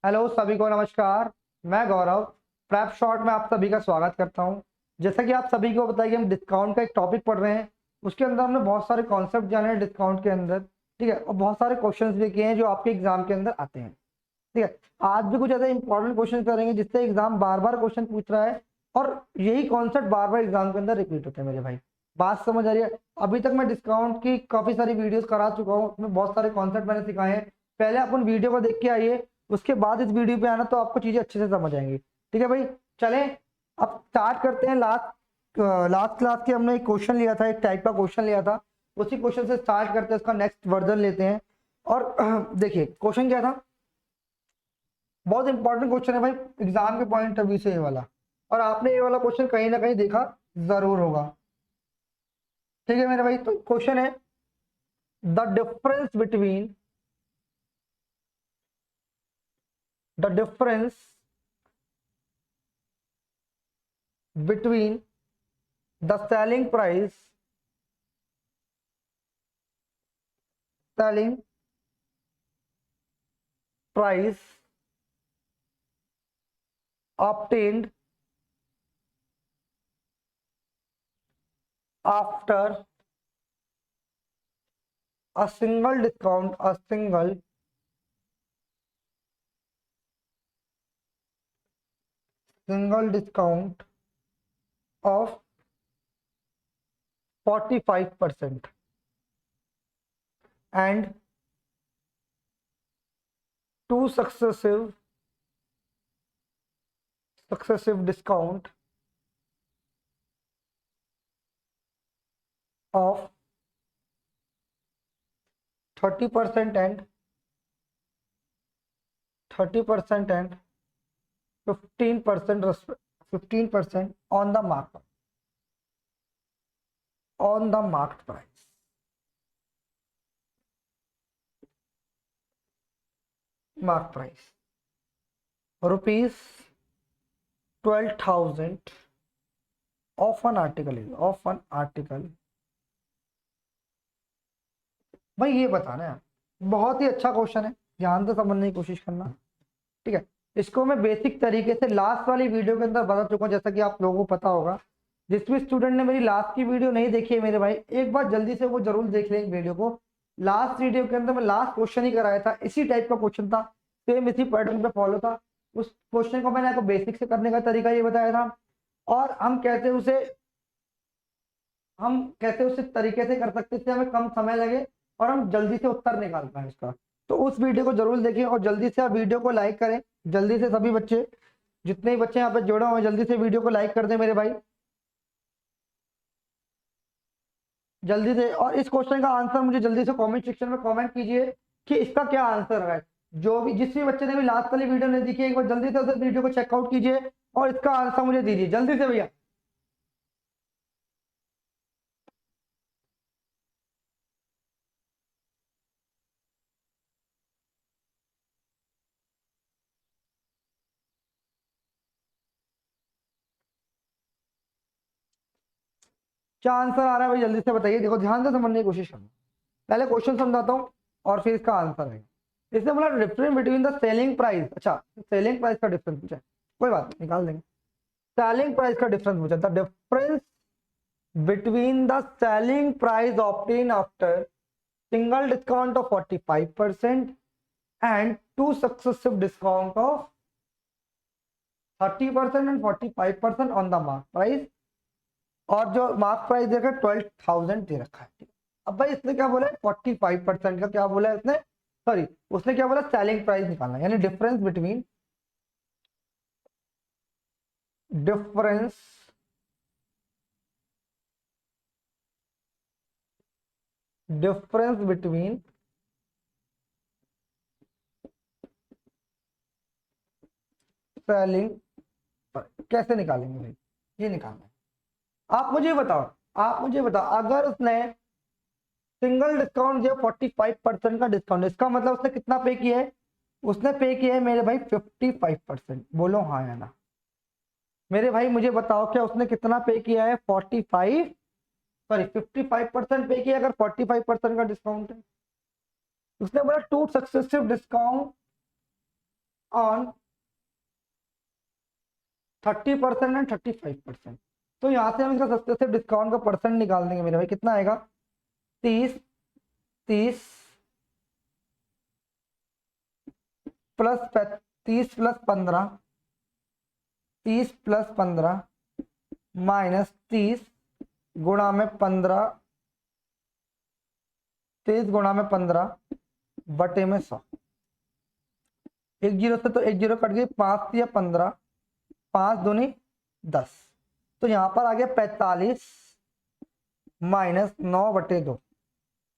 Hello सभी को नमस्कार। मैं गौरव प्रैप शॉर्ट में आप सभी का स्वागत करता हूं। जैसा कि आप सभी को पता है कि हम डिस्काउंट का एक टॉपिक पढ़ रहे हैं। उसके अंदर हमने बहुत सारे कॉन्सेप्ट जाने हैं डिस्काउंट के अंदर, ठीक है, और बहुत सारे क्वेश्चंस भी किए हैं जो आपके एग्जाम के अंदर आते हैं, ठीक है। आज भी कुछ ऐसे इंपॉर्टेंट क्वेश्चन करेंगे जिससे एग्जाम बार बार क्वेश्चन पूछ रहा है और यही कॉन्सेप्ट बार बार एग्जाम के अंदर रिपीट होते हैं मेरे भाई। बात समझ आ रही है? अभी तक मैं डिस्काउंट की काफी सारी वीडियोस करा चुका हूँ, उसमें बहुत सारे कॉन्सेप्ट मैंने सिखाए हैं। पहले आप उन वीडियो को देख के आइए, उसके बाद इस वीडियो पे आना तो आपको चीजें अच्छे से समझ आएंगी, ठीक है भाई। चलें अब स्टार्ट करते हैं। लास्ट लास्ट क्लास के हमने एक क्वेश्चन लिया था, एक टाइप का क्वेश्चन लिया था, उसी क्वेश्चन से स्टार्ट करते हैं, उसका नेक्स्ट वर्जन लेते हैं। और देखिए क्वेश्चन क्या था, बहुत इंपॉर्टेंट क्वेश्चन है भाई एग्जाम के पॉइंट ऑफ व्यू से ये वाला, और आपने ये वाला क्वेश्चन कहीं ना कहीं देखा जरूर होगा, ठीक है मेरे भाई। तो क्वेश्चन है the difference between the selling price obtained after a single discount of 45% and two successive discount of 30% and 15% 15% on the marked price. Mark price rupees 12,000 of an article। भाई ये बताना है, बहुत ही अच्छा क्वेश्चन है, ध्यान से समझने की कोशिश करना, ठीक है। इसको मैं बेसिक तरीके से लास्ट वाली वीडियो के अंदर बता चुका हूँ, जैसा कि आप लोगों को पता होगा। जिस भी स्टूडेंट ने मेरी लास्ट की वीडियो नहीं देखी है मेरे भाई, एक बार जल्दी से वो जरूर देख लें वीडियो को। लास्ट वीडियो के अंदर मैं लास्ट क्वेश्चन ही कराया था, इसी टाइप का क्वेश्चन था, सेम इसी पैटर्न पे फॉलो था। उस क्वेश्चन को मैंने आपको बेसिक से करने का तरीका ये बताया था, और हम कैसे उसे तरीके से कर सकते थे हमें कम समय लगे और हम जल्दी से उत्तर निकाल पाए इसका। तो उस वीडियो को जरूर देखें और जल्दी से आप वीडियो को लाइक करें। जल्दी से सभी बच्चे, जितने भी बच्चे यहाँ पे जुड़े हुए हैं, जल्दी से वीडियो को लाइक कर दें मेरे भाई, जल्दी से। और इस क्वेश्चन का आंसर मुझे जल्दी से कमेंट सेक्शन में कमेंट कीजिए कि इसका क्या आंसर है। जो भी जिस भी बच्चे ने भी लास्ट वाली वीडियो नहीं देखी है, एक बार जल्दी से उस वीडियो को चेकआउट कीजिए और इसका आंसर मुझे दीजिए जल्दी से भैया। क्या आंसर आ रहा है भाई, जल्दी से बताइए। देखो ध्यान से समझने की कोशिश करना, पहले क्वेश्चन समझाता हूँ और फिर इसका आंसर है। इसने बोला difference between the selling price, अच्छा सेलिंग प्राइस का डिफरेंस पूछा है, कोई बात नहीं निकाल देंगे। सेलिंग प्राइस का डिफरेंस पूछा, the difference between the selling price obtain after single discount of 45% and to successive discount of 30% and 45% on the mark price. और जो मार्क प्राइस देखा 12,000 दे रखा है। अब भाई इसने क्या बोला है, 45% का क्या बोला है इसने, सॉरी उसने क्या बोला, सेलिंग प्राइस निकालना, यानी difference between difference difference between selling, कैसे निकालेंगे भाई, ये निकालना है। आप मुझे बताओ अगर उसने सिंगल डिस्काउंट दिया 45% का डिस्काउंट, इसका मतलब उसने कितना पे किया है, उसने पे किया है मेरे भाई 55%। बोलो हाँ या ना मेरे भाई, मुझे बताओ क्या उसने कितना पे किया है, 55% पे किया अगर 45% का डिस्काउंट है। उसने बोला to successive discount on 30% and 35%। तो यहाँ से हम इसका सस्ते से डिस्काउंट का परसेंट निकाल देंगे मेरे भाई। कितना आएगा? 30, 30 प्लस 30 प्लस 15, 30 प्लस 15 माइनस 30 गुणा में 15, 30 गुणा में 15 बटे में 100। एक जीरो से तो एक जीरो कट गई, 5 या 15, 5 दूनी 10। तो यहाँ पर आ गया 45 माइनस 9 बटे 2,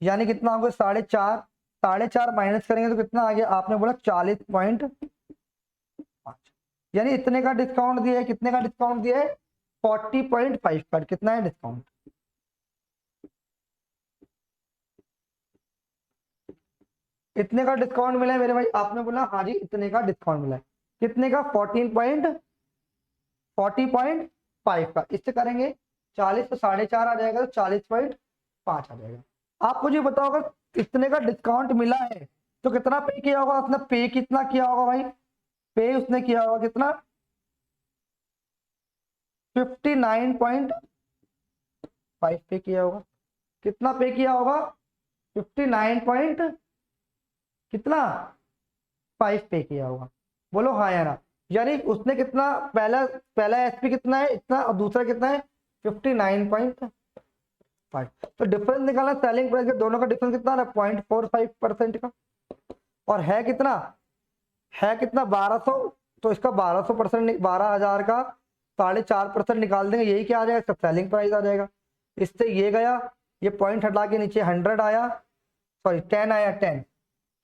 यानी कितना होगा? 4.5। 4.5 माइनस करेंगे तो कितना आ गया? आपने बोला 40.5, यानी इतने का डिस्काउंट दिया है। कितने का डिस्काउंट दिया है? 40.5 का। कितना है डिस्काउंट? इतने का डिस्काउंट मिला है मेरे भाई। आपने बोला हाँ जी इतने का डिस्काउंट मिला है। कितने का? 40.5 का। इससे करेंगे 40 तो 4.5 आ जाएगा, तो 40.5 आ जाएगा। आप मुझे बताओ अगर इतने का डिस्काउंट मिला है तो कितना पे किया होगा उसने? पे कितना किया होगा भाई? पे उसने किया होगा कितना? 59.5 पे किया होगा। कितना पे किया होगा? 59 पॉइंट कितना 5 पे किया होगा। बोलो हाँ या ना। यानी उसने कितना, पहला पहला एसपी कितना है इतना, और दूसरा कितना है 59.5। तो डिफरेंस निकालना सेलिंग प्राइस के दोनों का डिफरेंस कितना है? 0.45% का। और है कितना? है कितना? 1200। तो इसका 1200%, 12,000 का 4.5% निकाल देंगे, यही क्या आ जाएगा? इसका सेलिंग प्राइस आ जाएगा। इससे ये गया, ये पॉइंट हटा के नीचे 100 आया, सॉरी 10 आया। 10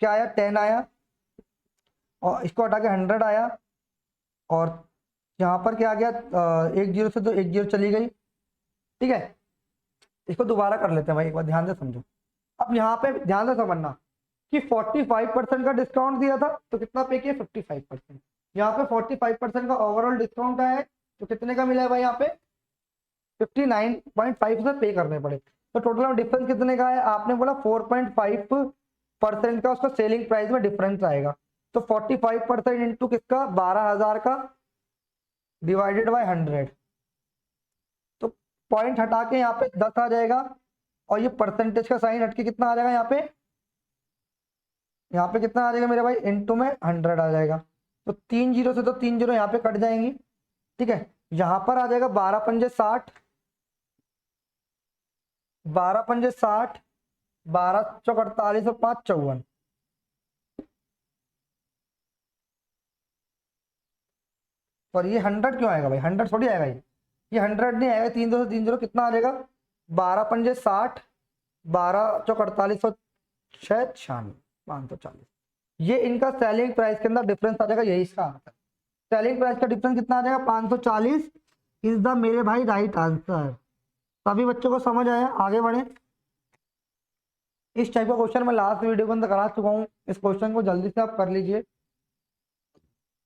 क्या आया? 10 आया, और इसको हटा के 100 आया। और यहाँ पर क्या आ गया? एक जीरो से तो एक जीरो चली गई। ठीक है, इसको दोबारा कर लेते हैं भाई, एक बार ध्यान से समझो। अब यहाँ पे ध्यान से समझना कि 45% का डिस्काउंट दिया था तो कितना पे किया? 55%। यहाँ पे 45% का ओवरऑल डिस्काउंट आया है, तो कितने का मिला है भाई? यहाँ पे 59.5 से पे करने पड़े। तो टोटल डिफरेंस कितने का है? आपने बोला 4.5% का उसका सेलिंग प्राइस में डिफरेंस आएगा। तो 45% इंटू किसका? 12,000 का, डिवाइडेड बाय 100। तो पॉइंट हटा के यहाँ पे 10 आ जाएगा, और ये परसेंटेज का साइन हटके कितना आ जाएगा? यहाँ पे कितना आ जाएगा मेरे भाई? इंटू में 100 आ जाएगा। तो 3 जीरो से तो 3 जीरो यहाँ पे कट जाएंगी। ठीक है, यहाँ पर आ जाएगा 12 पंजे 60, 12 पंजे 60, 12 चौक 48 और 5 54। और ये 100 क्यों आएगा भाई? 100 थोड़ी आएगा ये 100 नहीं आएगा। 3 दो से 3 जीरो कितना आ जाएगा? 12 पंजे 60, 12 चौक 48 और 6 96, 540। ये इनका सेलिंग प्राइस के अंदर डिफरेंस आ जाएगा, यही इसका आंसर। सेलिंग प्राइस का डिफरेंस कितना आ जाएगा? 540 इज द मेरे भाई राइट आंसर। सभी बच्चों को समझ आया? आगे बढ़े। इस टाइप का क्वेश्चन मैं लास्ट वीडियो के अंदर करा चुका हूँ। इस क्वेश्चन को जल्दी से आप कर लीजिए।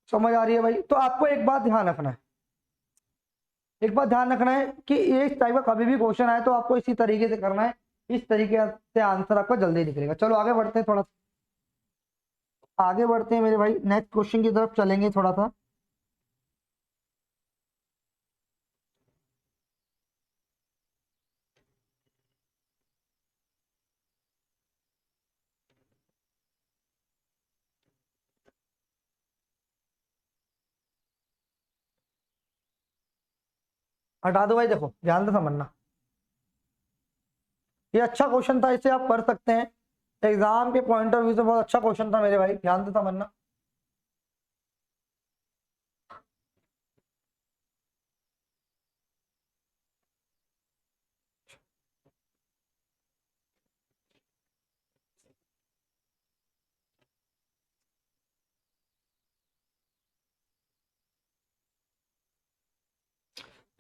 समझ आ रही है भाई? तो आपको एक बात ध्यान रखना है, एक बात ध्यान रखना है कि इस टाइप का कभी भी क्वेश्चन आए तो आपको इसी तरीके से करना है। इस तरीके से आंसर आपका जल्दी निकलेगा। चलो आगे बढ़ते हैं, थोड़ा आगे बढ़ते हैं मेरे भाई। नेक्स्ट क्वेश्चन की तरफ चलेंगे थोड़ा सा। हटा दो भाई, देखो ध्यान से समझना। ये अच्छा क्वेश्चन था, इसे आप कर सकते हैं। एग्जाम के पॉइंट ऑफ व्यू से बहुत अच्छा क्वेश्चन था मेरे भाई, ध्यान से समझना।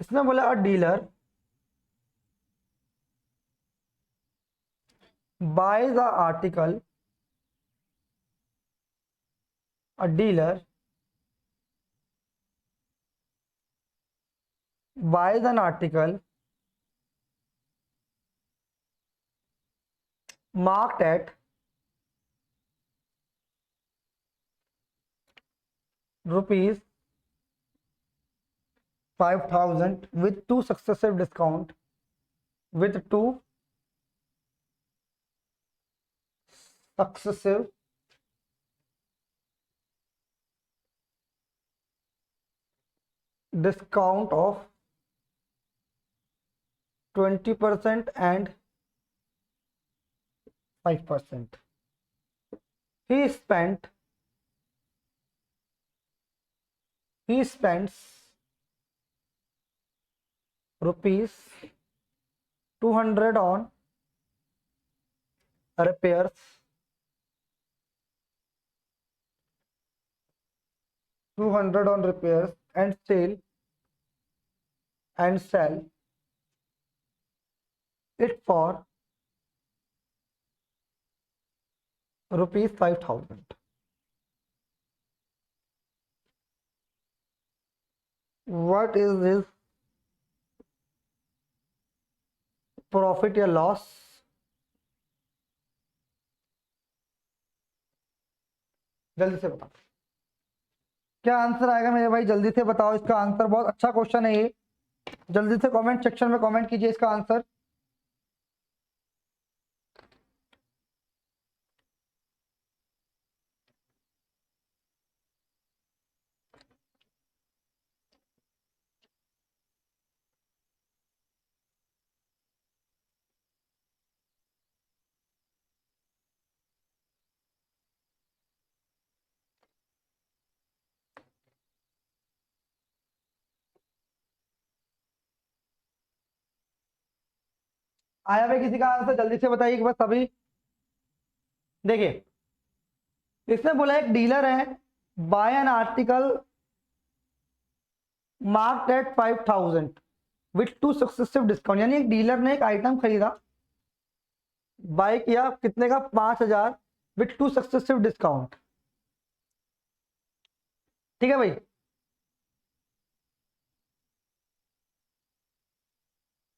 इसमें बोला अ dealer buys the article, a dealer buys an article marked at rupees 5,000 with two successive discount, with two successive discount of 20% and 5%. He spent he spends rupees 200 on repairs, 200 on repairs and sell it for rupees 5,000. What is his profit या loss? जल्दी से बताओ क्या answer आएगा मेरे भाई, जल्दी से बताओ इसका आंसर। बहुत अच्छा क्वेश्चन है ये, जल्दी से कमेंट सेक्शन में कमेंट कीजिए इसका आंसर। आया भाई किसी का आंसर, जल्दी से बताइए बस सभी। देखिए इसने बोला एक डीलर है, buy an article marked at 5,000 with two successive discount, यानी एक डीलर ने एक आइटम खरीदा, बाय किया कितने का, 5,000 विथ टू सक्सेसिव डिस्काउंट। ठीक है भाई,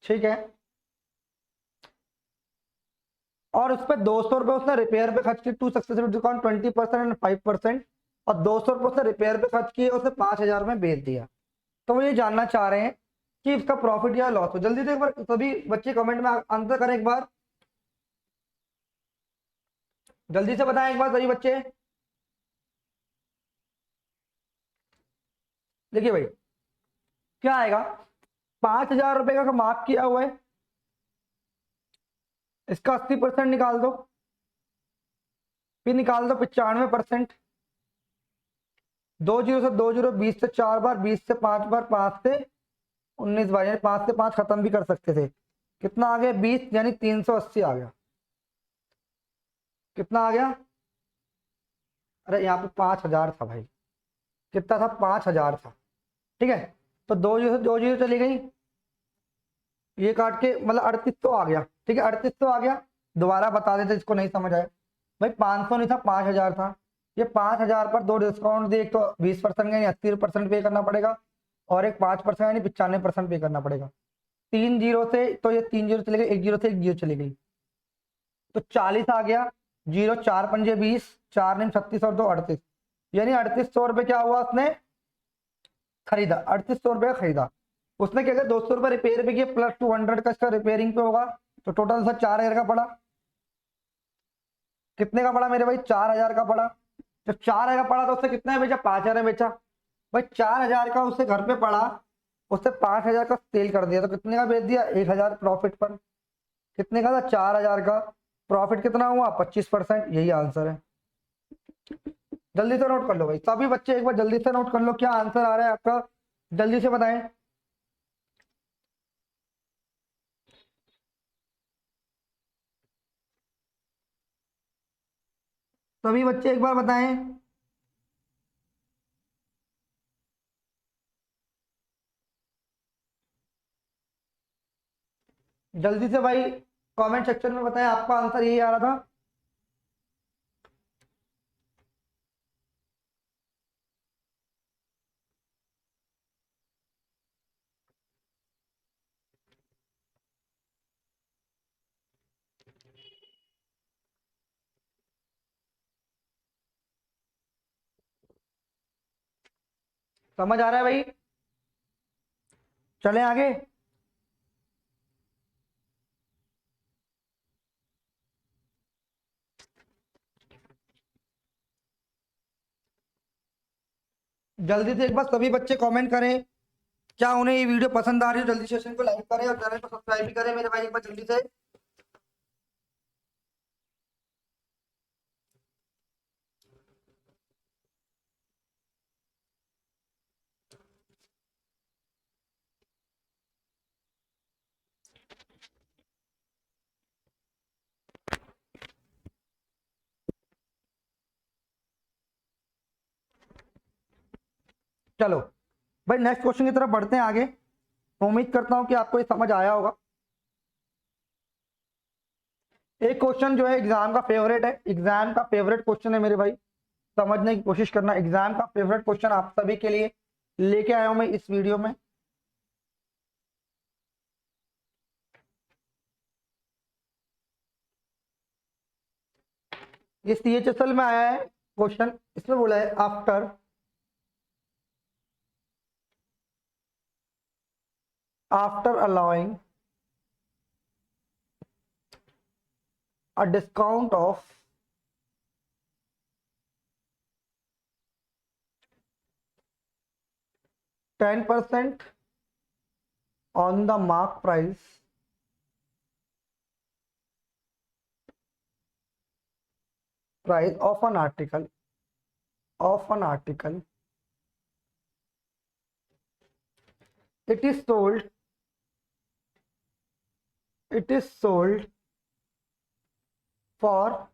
ठीक है। और उस पर 200 रुपये उसने रिपेयर पे खर्च किए, टू सक्सेसिव डिस्काउंट 20% एंड 5%, और 200 रुपये उसने रिपेयर पे खर्च किए, उसे 5,000 में बेच दिया। तो वो ये जानना चाह रहे हैं कि इसका प्रॉफिट या लॉस हो। जल्दी से एक बार सभी बच्चे कमेंट में आंसर करें एक बार, जल्दी से बताएं एक बार सभी बच्चे। देखिए भाई क्या आएगा, 5,000 रुपये का मार्क किया हुआ है, इसका 80% निकाल दो, फिर निकाल दो 95%, 2 जीरो से 2 जीरो, 20 से 4 बार, 20 से 5 बार, 5 से 19 बार, यानी 5 से 5 खत्म भी कर सकते थे। कितना आ गया, 20, यानी 380 आ गया। कितना आ गया, अरे यहाँ पे 5,000 था भाई, कितना था, 5,000 था। ठीक है, तो 2 जीरो से 2 जीरो चली गई, ये काट के मतलब 3800 आ गया। ठीक है, 3800 आ गया। दोबारा बता देते इसको नहीं समझ आया भाई, 500 नहीं था, 5,000 था। ये 5,000 पर दो डिस्काउंट दिए, एक तो 20% यानी 80% पे करना पड़ेगा, और एक 5% यानी 95% पे करना पड़ेगा। 3 जीरो से तो ये 3 जीरो चले गए, 1 जीरो से 1 जीरो चली गई, तो 40 आ गया। जीरो, 4 पंजे 20, 4 9 36 और 2 38, यानी 3800 रुपये क्या हुआ, उसने खरीदा, 3800 रुपये का खरीदा। उसने क्या किया, 200 रुपये रिपेयर पे किया, प्लस 200 का इसका रिपेयरिंग पे होगा, तो टोटल सर 4,000 का पड़ा। कितने का पड़ा मेरे भाई, 4,000 का पड़ा। जब 4,000 का पड़ा तो उससे कितने में बेचा, 5,000 में बेचा। भाई 4,000 का उससे घर पे पड़ा, उससे 5,000 का सेल कर दिया, तो कितने का बेच दिया, 1,000 प्रॉफिट पर। कितने का था, 4,000 का। प्रॉफिट कितना हुआ, 25%। यही आंसर है। जल्दी से नोट कर लो भाई सभी बच्चे, एक बार जल्दी से नोट कर लो क्या आंसर आ रहा है आपका, जल्दी से बताएं। सभी बच्चे एक बार बताएं। जल्दी से भाई कमेंट सेक्शन में बताएं, आपका आंसर यही आ रहा था। समझ आ रहा है भाई? चलें आगे। जल्दी से एक बार सभी बच्चे कमेंट करें क्या उन्हें ये वीडियो पसंद आ रही है। जल्दी सेशन को लाइक करें और चैनल को सब्सक्राइब भी करें मेरे भाई, एक बार जल्दी से। चलो भाई नेक्स्ट क्वेश्चन की तरफ बढ़ते हैं आगे। उम्मीद करता हूं कि आपको ये समझ आया होगा। एक क्वेश्चन जो है एग्जाम का फेवरेट है, एग्जाम का फेवरेट क्वेश्चन है मेरे भाई, समझने की कोशिश करना। एग्जाम का फेवरेट क्वेश्चन आप सभी के लिए लेके आया हूं मैं इस वीडियो में। ये CHSL में आया है क्वेश्चन। इसमें बोला है after allowing a discount of 10% on the mark price of an article it is sold for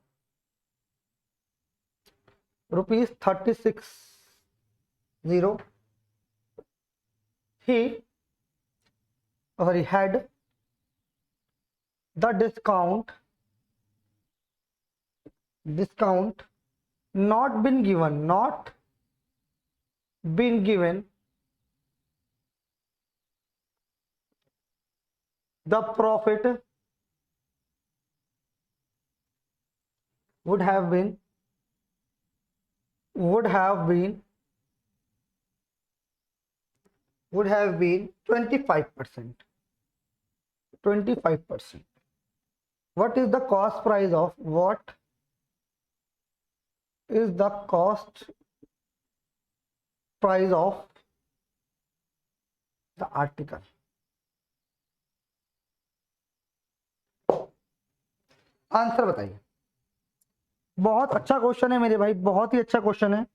rupees 36,000. He had the discount not been given the profit would have been 25%. What is the cost price of the article? Answer बताइए। बहुत अच्छा question है मेरे भाई, बहुत ही अच्छा question है।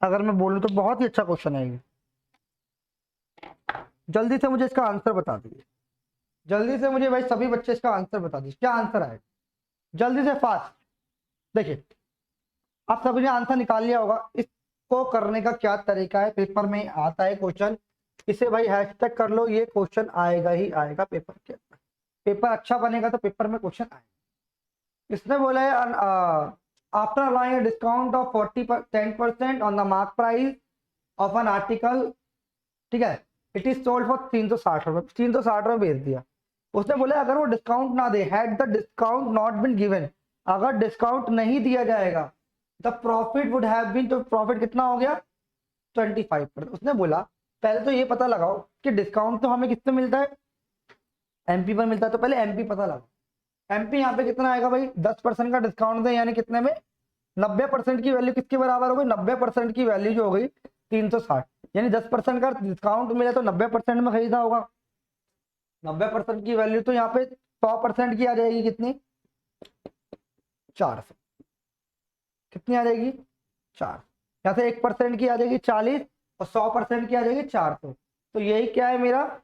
अगर मैं बोलूं तो बहुत ही अच्छा क्वेश्चन है ये। जल्दी से मुझे इसका आंसर बता दीजिए, जल्दी से मुझे भाई सभी बच्चे इसका आंसर बता दीजिए, क्या आंसर आएगा जल्दी से फास्ट। देखिए आप सभी ने आंसर निकाल लिया होगा। इसको करने का क्या तरीका है, पेपर में आता है क्वेश्चन, इसे भाई हैशटैग कर लो, ये क्वेश्चन आएगा ही आएगा पेपर के अंदर। पेपर अच्छा बनेगा तो पेपर में क्वेश्चन आएगा। इसने बोला है after allowing discount of 10% on the mark price of an article, ठीक है, इट इज सोल्ड फॉर 360 रुपए, 360 रुपए भेज दिया। उसने बोला अगर वो डिस्काउंट ना दे, had the discount not bin given, अगर डिस्काउंट नहीं दिया जाएगा, the profit would have been, तो प्रॉफिट कितना हो गया 25%। उसने बोला पहले तो ये पता लगाओ कि डिस्काउंट तो हमें किससे मिलता है, एमपी पर मिलता है, तो पहले एमपी पता लगाओ। एमपी यहाँ पे कितना आएगा भाई, 10% का डिस्काउंट दे, यानी कितने में 90% की वैल्यू किसके बराबर हो गई, 90% की वैल्यू जो हो गई 360, यानी 10% का डिस्काउंट मिला तो 90% में खरीदा होगा। 90% की वैल्यू तो यहाँ पे 100% की आ जाएगी, कितनी 400, कितनी आ जाएगी 4, यहाँ से 1% की आ जाएगी 40 और 100% की आ जाएगी 400। तो यही क्या है मेरा,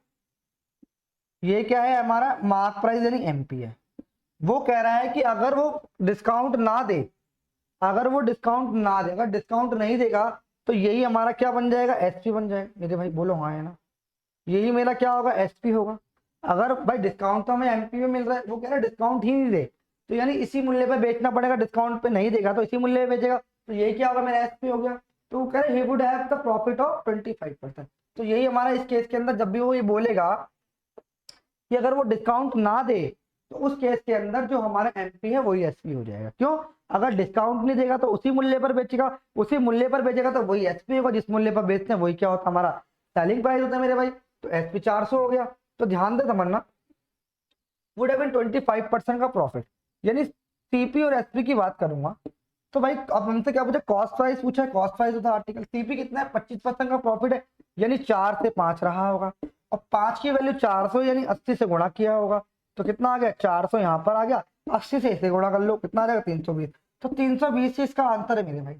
ये क्या है हमारा मार्क प्राइस यानी एमपी है। वो कह रहा है कि अगर वो डिस्काउंट ना दे, अगर डिस्काउंट नहीं देगा तो यही हमारा क्या बन जाएगा, एसपी बन जाएगा। मेरे भाई बोलो हाँ है ना, यही मेरा क्या होगा, एसपी होगा। अगर भाई डिस्काउंट तो हमें एमपी में मिल रहा है, वो कह रहा है डिस्काउंट ही नहीं दे, तो यानी इसी मूल्य पे बेचना पड़ेगा, डिस्काउंट पे नहीं देगा तो इसी मूल्य पे बेचेगा, तो यही क्या होगा मेरा एसपी हो गया। तो वो कह रहे he would have the profit of 25%। तो यही हमारा इस केस के अंदर जब भी वो ये बोलेगा कि अगर वो डिस्काउंट ना दे तो उस केस के अंदर जो हमारा एमपी है वही एसपी हो जाएगा। क्यों? अगर डिस्काउंट नहीं देगा तो उसी मूल्य पर बेचेगा, उसी मूल्य पर बेचेगा तो वही एसपी होगा, जिस मूल्य पर बेचते हैं वही क्या होता है हमारा सेलिंग प्राइस होता है मेरे भाई। तो एसपी 400 हो गया। तो ध्यान दे समझना, वुड हैव बीन 25% का प्रॉफिट, यानी सीपी और एसपी की बात करूंगा तो भाई अब हमसे क्या पूछा, कॉस्ट प्राइस पूछा है, कॉस्ट प्राइस होता है आर्टिकल। सीपी कितना है, 25% का प्रॉफिट है, यानी 4 से 5 रहा होगा, और 5 की वैल्यू 400 यानी 80 से गुणा किया होगा, तो कितना आ गया 400 यहाँ पर आ गया, 80 से इसे गुणा कर लो, कितना आ जाएगा 320। तो 320 से इसका आंसर है मेरे भाई,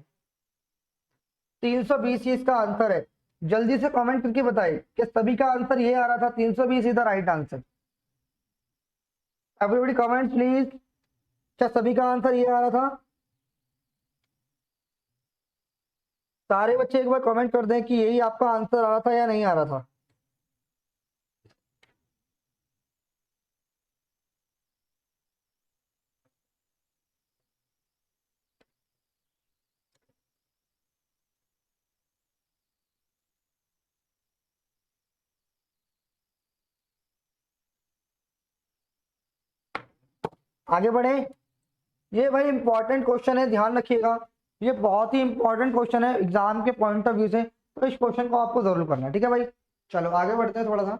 320 से इसका आंसर है। जल्दी से कमेंट करके बताइए कि सभी का आंसर ये आ रहा था, 320 is the right answer. Everybody comment please, क्या सभी का आंसर ये आ रहा था? सारे बच्चे एक बार कमेंट कर दें कि यही आपका आंसर आ रहा था या नहीं आ रहा था। आगे बढ़े। ये भाई इंपॉर्टेंट क्वेश्चन है, ध्यान रखिएगा, ये बहुत ही इंपॉर्टेंट क्वेश्चन है एग्जाम के पॉइंट ऑफ व्यू से, तो इस क्वेश्चन को आपको जरूर करना है, ठीक है भाई। चलो आगे बढ़ते हैं थोड़ा सा।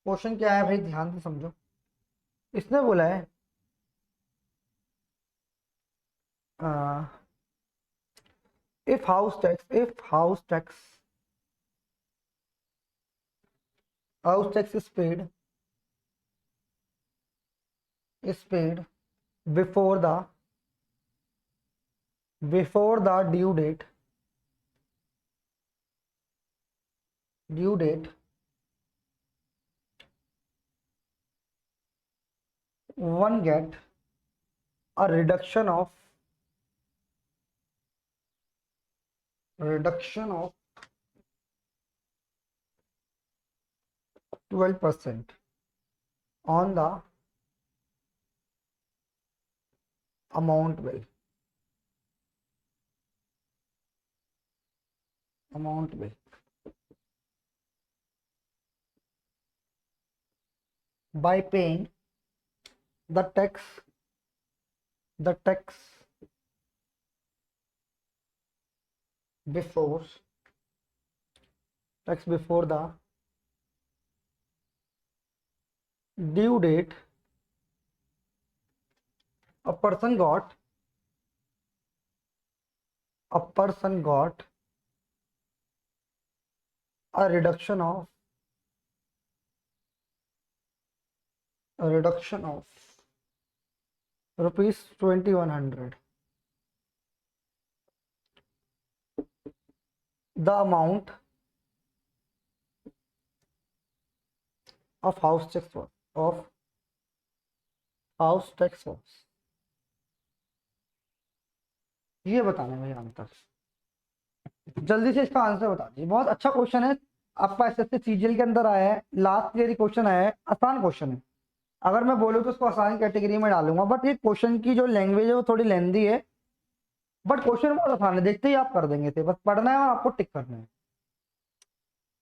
क्वेश्चन क्या है भाई, ध्यान से समझो। इसने बोला है if house tax is paid before the due date, one get a reduction of 12% on the amount bill by paying the tax before the due date. A person got a reduction of rupees 2100. The amount of house tax was ये बताना है भाई answer. जल्दी से इसका answer बता दीजिए। बहुत अच्छा क्वेश्चन है, आपका एसएससी सीजीएल के अंदर आया है, लास्ट ईयर क्वेश्चन आया है, आसान क्वेश्चन है। अगर मैं बोलूँ तो उसको आसान कैटेगरी में डालूंगा, बट ये क्वेश्चन की जो लैंग्वेज है वो थोड़ी लेंदी है, बट क्वेश्चन बहुत आसान है, देखते ही आप कर देंगे थे, बस पढ़ना है और आपको टिक करना है।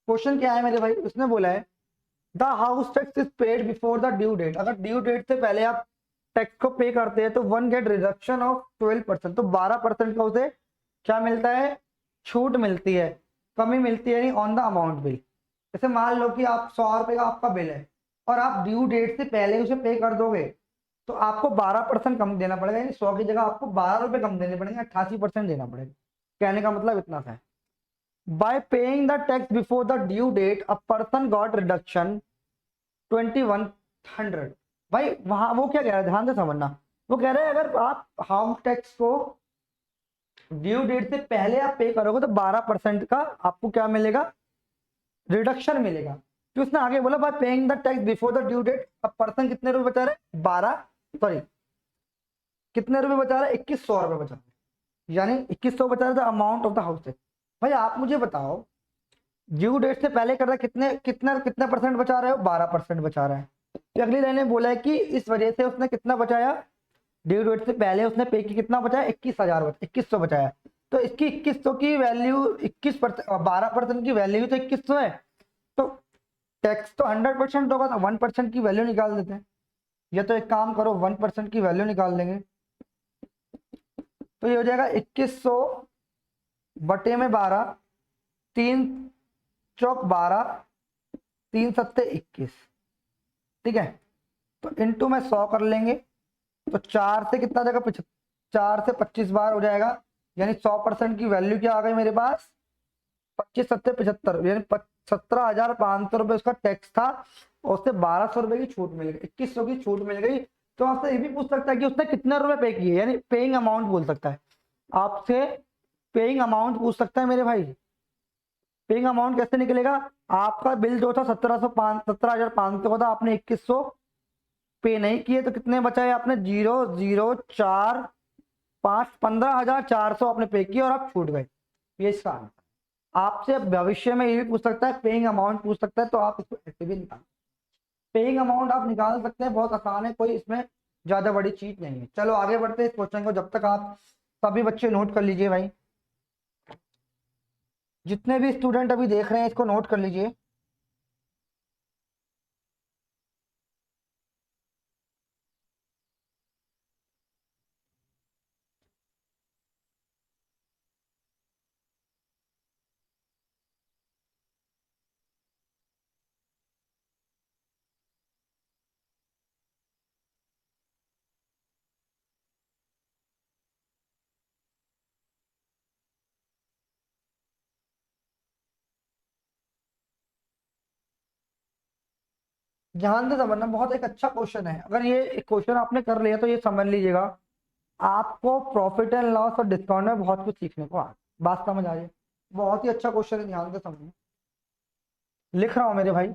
क्वेश्चन क्या है मेरे भाई, उसने बोला है the house tax is paid before the due date. अगर ड्यू डेट से पहले आप टैक्स को पे करते हैं तो वन गेट रिडक्शन ऑफ 12%, तो 12% का उसे क्या मिलता है, छूट मिलती है, कमी मिलती है, नहीं ऑन द अमाउंट बिल। जैसे मान लो कि आप 100 रुपए का आपका बिल है और आप ड्यू डेट से पहले उसे पे कर दोगे तो आपको 12% कम देना पड़ेगा, यानी 100 की जगह आपको 12 रुपए कम देने पड़ेंगे, 88% देना पड़ेगा। कहने का मतलब इतना था। By paying the tax before the due date a person got reduction 2100। भाई वहां वो क्या कह रहा है, ध्यान से समझना। वो कह रहे हैं अगर आप हाउस टैक्स को ड्यू डेट से पहले आप पे करोगे तो 12% का आपको क्या मिलेगा, रिडक्शन मिलेगा। तो उसने आगे बोला by paying the tax before the due date अब पर्सन कितने रुपए बचा रहे, 12 सॉरी कितने रुपए बचा रहा है, 2100 रुपए बचा रहा है। यानी 2100 बचा रहा था amount of the house tax. भाई आप मुझे बताओ, ड्यू डेट से पहले कर रहा है, कितने कितना कितना परसेंट बचा रहे हो, 12% बचा रहा है। तो अगली लाइन में बोला है कि इस वजह से उसने कितना बचाया, ड्यू डेट से पहले उसने पे की कितना बचाया, 21,000 2100 बचाया। तो इसकी 2100 की वैल्यू 21%, 12% की वैल्यू तो 2100 है, तो टैक्स तो 100% होगा, तो 1% की वैल्यू निकाल देते हैं। या तो एक काम करो, 1% की वैल्यू निकाल देंगे, तो ये हो जाएगा 2100 बटे में 12, 3 चौक 12, 3 सत्ते 21। ठीक है, तो इंटू में 100 कर लेंगे, तो 4 से कितना जाएगा, 4 से 25 बार हो जाएगा, यानी 100% की वैल्यू क्या आ गई मेरे पास, 25 सत्ते 75, यानी 17,500 रुपये उसका टैक्स था, और उससे 1200 रुपये की छूट मिल गई, 2100 की छूट मिल गई। तो आपसे ये भी पूछ सकता है कि उसने कितने रुपए पे किए, यानी पेइंग अमाउंट बोल सकता है आपसे, पेइंग अमाउंट पूछ सकता है मेरे भाई। पेइंग अमाउंट कैसे निकलेगा, आपका बिल जो था 17,500 का था, आपने 2100 पे नहीं किए, तो कितने बचाए आपने, 0,0,4,5 15,400 आपने पे किए और आप छूट गए। ये इसका आंसर। आपसे भविष्य में ये भी पूछ सकता है, पेइंग अमाउंट पूछ सकता है, तो आप इसको ऐसे भी निकाल, पेइंग अमाउंट आप निकाल सकते हैं, बहुत आसान है, कोई इसमें ज्यादा बड़ी चीज नहीं है। चलो आगे बढ़ते हैं इस क्वेश्चन को, जब तक आप सभी बच्चे नोट कर लीजिए भाई, जितने भी स्टूडेंट अभी देख रहे हैं इसको नोट कर लीजिए। ध्यान से समझना, बहुत एक अच्छा क्वेश्चन है, अगर ये क्वेश्चन आपने कर लिया तो ये समझ लीजिएगा आपको प्रॉफिट एंड लॉस और डिस्काउंट में बहुत कुछ सीखने को बात समझ आ जाए। बहुत ही अच्छा क्वेश्चन है, ध्यान से समझना, लिख रहा हूं मेरे भाई।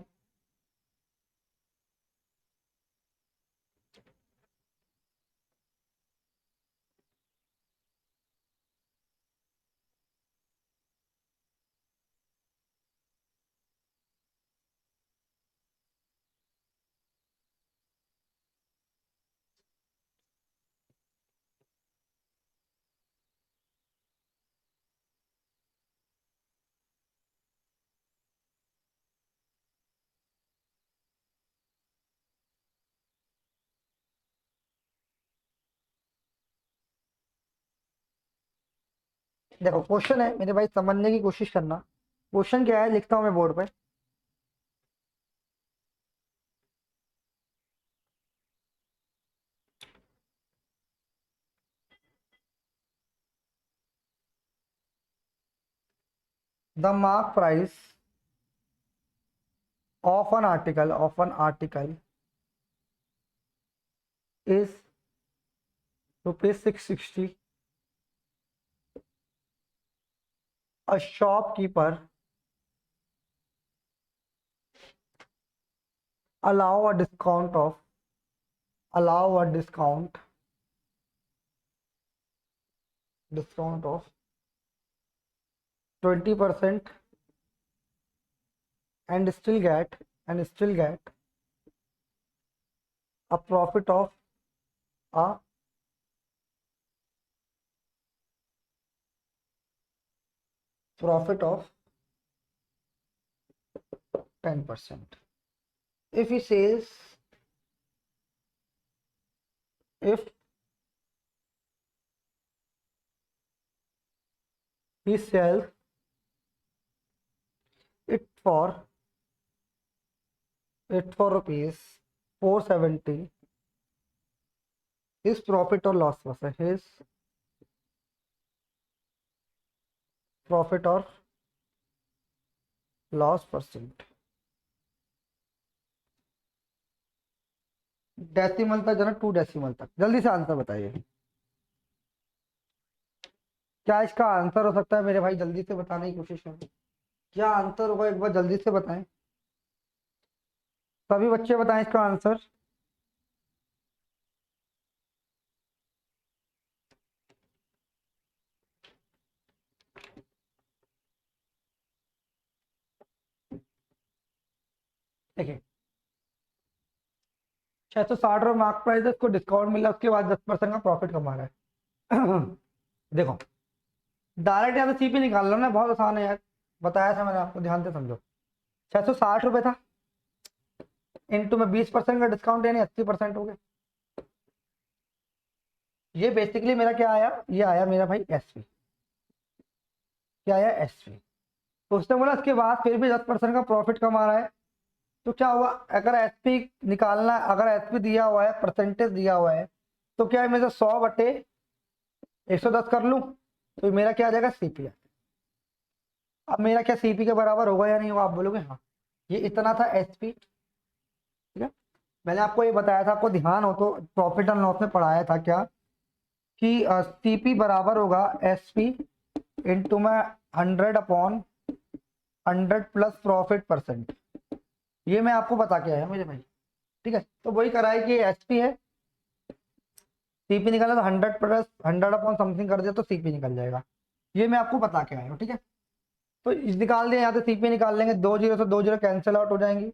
देखो क्वेश्चन है मेरे भाई, समझने की कोशिश करना। क्वेश्चन क्या है, लिखता हूं मैं बोर्ड पे। The mark price of an article is ₹660। A shopkeeper allow a discount of allow a discount of 20% and still get a a profit of 10%. If he says if he sells it for rupees 470, his profit or loss was his profit or loss percent। Decimal तक जाना, 2 decimal तक, जल्दी से answer बताइए, क्या इसका answer हो सकता है मेरे भाई, जल्दी से बताने की कोशिश करें, क्या आंसर होगा एक बार जल्दी से बताएं, सभी बच्चे बताएं इसका आंसर। देखिए 660 रुपये मार्क प्राइस है, इसको डिस्काउंट मिला, उसके बाद 10% का प्रॉफिट कमा रहा है। देखो डायरेक्ट यहाँ से सीपी निकाल लो ना, बहुत आसान है यार, बताया था मैंने आपको, ध्यान से समझो। 660 रुपये था, इनटू में 20% का डिस्काउंट यानी 80% हो गया। ये बेसिकली मेरा क्या आया, ये आया मेरा भाई एसपी, क्या आया एसपी। तो उसने बोला इसके बाद फिर भी 10% का प्रॉफिट कमा रहा है, तो क्या हुआ, अगर एसपी निकालना, अगर एसपी दिया हुआ है, परसेंटेज दिया हुआ है, तो क्या है मेरे 100/110 कर लूं, तो मेरा क्या आ जाएगा सीपी। अब मेरा क्या सीपी के बराबर होगा या नहीं होगा, आप बोलोगे हाँ। ये इतना था एसपी, ठीक है। मैंने आपको ये बताया था, आपको ध्यान हो तो प्रॉफिट एंड लॉस में पढ़ाया था क्या, कि सीपी बराबर होगा एसपी इंटू में 100/100 प्लस प्रॉफिट परसेंट। ये मैं आपको बता के आया मेरे भाई, ठीक है। तो वही करा है कि एसपी है, सीपी निकाला तो 100 प्लस 100 अपॉन समथिंग कर दिया तो सीपी निकल जाएगा। ये मैं आपको बता के आया हूँ, ठीक है। तो निकाल दिया, यहाँ से सीपी निकाल लेंगे, 2 0 से 2 0 कैंसिल आउट हो जाएंगी,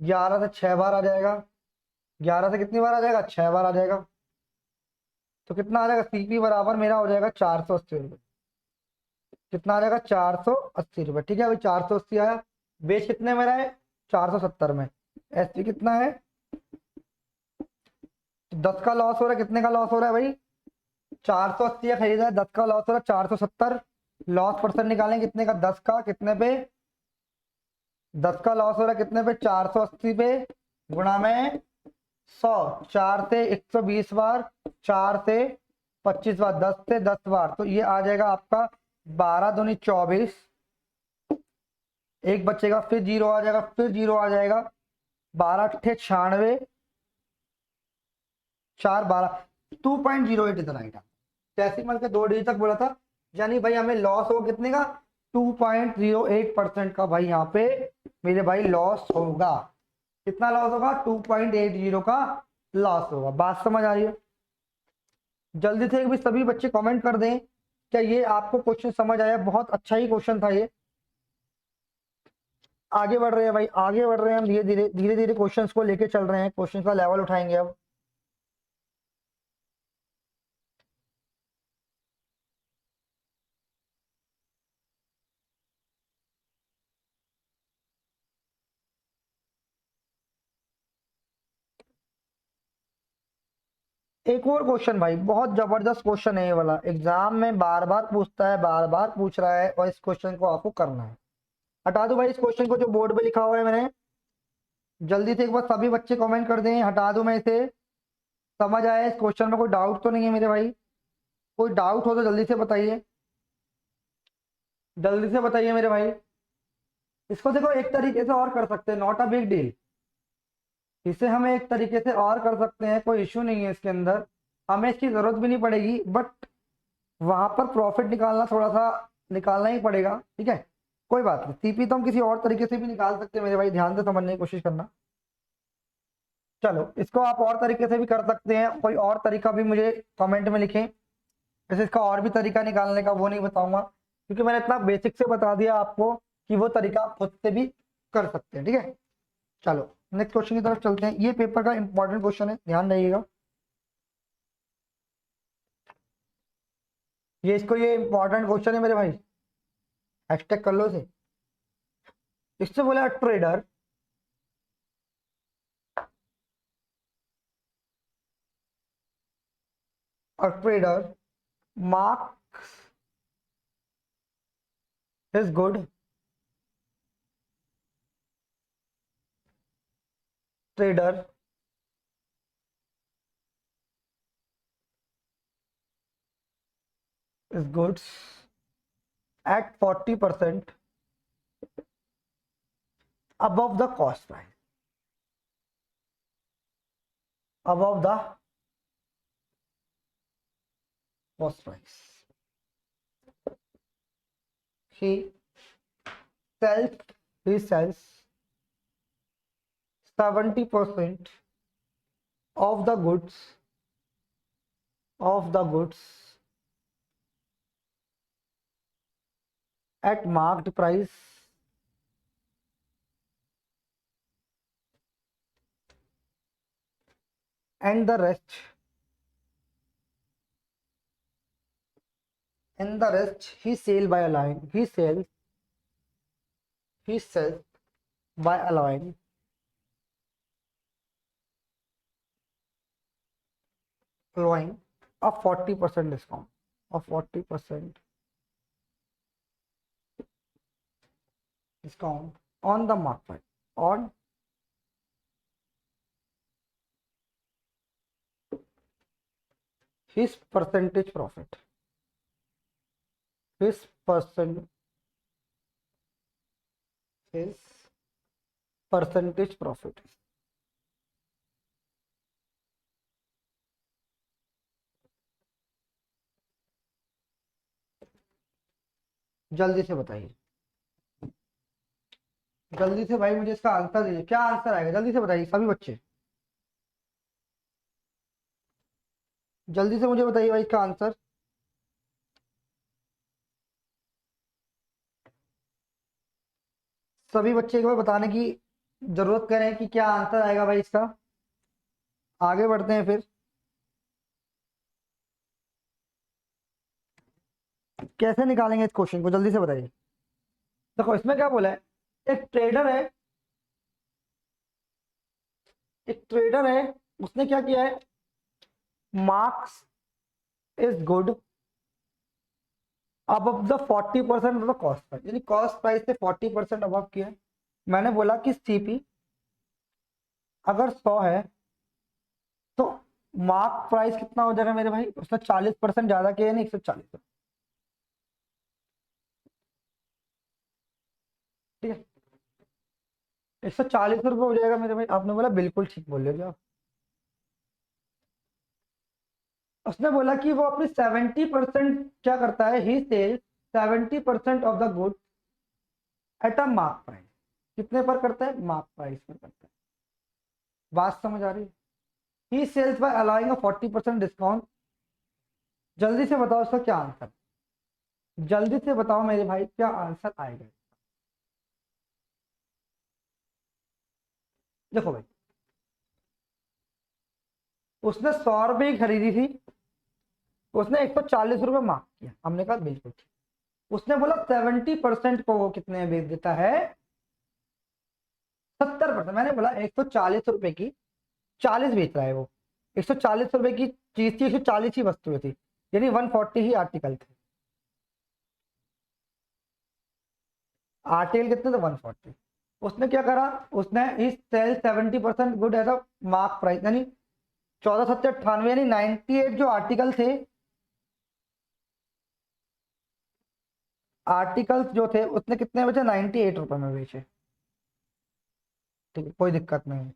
11 से 6 बार आ जाएगा, 11 से कितनी बार आ जाएगा, 6 बार आ जाएगा। तो कितना आ जाएगा, सीपी बराबर मेरा हो जाएगा 480 रुपये। कितना आ जाएगा, 480 रुपये, ठीक है। अभी 480 आया, बेच कितने में रहा है, 470 में। एसपी कितना है, 10 का लॉस हो रहा है, कितने का लॉस हो रहा है भाई, 480 खरीदा है, 10 का लॉस हो रहा है 470। लॉस परसेंट निकालेंगे कितने का, 10 का, कितने पे, 10 का लॉस हो रहा है कितने पे, 480 पे, गुणा में 100, 4 से 120 बार, 4 से 25 बार, 10 से 10 बार, तो ये आ जाएगा आपका 12 दूनी 24, एक बचेगा, फिर जीरो आ जाएगा, फिर जीरो आ जाएगा, 12 अट्ठे 96, 4 12, 2.08 इतना आएगा। डेसिमल के 2 डिजिट तक बोला था, यानी भाई हमें लॉस होगा कितने का, 2.08% का भाई यहाँ पे मेरे भाई लॉस होगा। कितना लॉस होगा, 2.80 का लॉस होगा। बात समझ आ रही है, जल्दी से भी सभी बच्चे कमेंट कर दें क्या ये आपको क्वेश्चन समझ आया, बहुत अच्छा ही क्वेश्चन था ये। आगे बढ़ रहे हैं भाई, आगे बढ़ रहे हैं हम, धीरे धीरे धीरे धीरे क्वेश्चंस को लेके चल रहे हैं, क्वेश्चन का लेवल उठाएंगे अब। एक और क्वेश्चन भाई, बहुत जबरदस्त क्वेश्चन है ये वाला, एग्जाम में बार बार पूछता है, बार बार पूछ रहा है, और इस क्वेश्चन को आपको करना है। हटा दो भाई इस क्वेश्चन को जो बोर्ड पे लिखा हुआ है मैंने, जल्दी से एक बार सभी बच्चे कमेंट कर दें, हटा दो मैं इसे। समझ आया इस क्वेश्चन में, कोई डाउट तो नहीं है मेरे भाई, कोई डाउट हो तो जल्दी से बताइए, जल्दी से बताइए मेरे भाई। इसको देखो एक तरीके से और कर सकते हैं, नॉट अ बिग डील, इसे हम एक तरीके से और कर सकते हैं, कोई इश्यू नहीं है इसके अंदर, हमें इसकी जरूरत भी नहीं पड़ेगी, बट वहां पर प्रॉफिट निकालना थोड़ा सा निकालना ही पड़ेगा, ठीक है। कोई बात नहीं, सीपी तो हम किसी और तरीके से भी निकाल सकते हैं मेरे भाई, ध्यान से समझने की कोशिश करना। चलो इसको आप और तरीके से भी कर सकते हैं, कोई और तरीका भी मुझे कमेंट में लिखें, जैसे इसका और भी तरीका निकालने का, वो नहीं बताऊंगा, क्योंकि मैंने इतना बेसिक से बता दिया आपको कि वो तरीका आप खुद से भी कर सकते हैं, ठीक है। चलो नेक्स्ट क्वेश्चन की तरफ चलते हैं, ये पेपर का इंपॉर्टेंट क्वेश्चन है, ध्यान रखिएगा। ये इंपॉर्टेंट क्वेश्चन है मेरे भाई, हैशटैग कर लो इसे। इससे बोला ट्रेडर और trader marks his good, trader is goods at 40% above the cost price, above the cost price. He sells, he sells 70% of the goods, of the goods at marked price and the rest he sell by allowing he sells by allowing a 40% discount, a 40% discount on the mark price, on his percentage profit, his percent his percentage profit. जल्दी से बताइए, जल्दी से भाई, मुझे इसका answer दीजिए, क्या आंसर आएगा, जल्दी से बताइए सभी बच्चे, जल्दी से मुझे बताइए भाई इसका आंसर। सभी बच्चे एक बार बताने की जरूरत करें कि क्या आंसर आएगा भाई इसका। आगे बढ़ते हैं फिर, कैसे निकालेंगे इस क्वेश्चन को, जल्दी से बताइए। देखो इसमें क्या बोला है, एक ट्रेडर है, एक ट्रेडर है, उसने क्या किया है, मार्क्स इज गुड अब the 40% of the cost price, यानी कॉस्ट प्राइस से 40% अबव किया है। मैंने बोला कि सीपी अगर 100 है तो मार्क प्राइस कितना हो जाएगा मेरे भाई, उसने 40% ज्यादा किया, यानी 140, ठीक है, 140 रुपये हो जाएगा मेरे भाई। आपने बोला बिल्कुल ठीक बोल रहे हो आप। उसने बोला कि वो अपनी 70% क्या करता है, he sells 70% of the good at a mark price. कितने पर करता है, मार्क प्राइस पर करता है। बात समझ आ रही है, he sells bye allowing a 40% discount. जल्दी से बताओ उसका क्या आंसर, जल्दी से बताओ मेरे भाई क्या आंसर आएगा। देखो भाई, उसने 100 रुपये की खरीदी थी, उसने 140 रुपये मार्क किया, हमने कहा बिल्कुल ठीक। उसने बोला 70% को वो कितने में बेच देता है, 70%। मैंने बोला 140 रुपये की 40 बेच रहा है वो, 140 रुपये की चीज थी, 140 ही वस्तुएं थी, यानी 140 ही आर्टिकल थे। आर्टिकल कितने थे, 140। उसने क्या करा, उसने इस sell 70% good as a mark price, यानी 1498, यानी 98 जो आर्टिकल थे, आर्टिकल्स जो थे उसने कितने बेचे, 98 रुपये में बेचे, ठीक है, कोई दिक्कत नहीं है।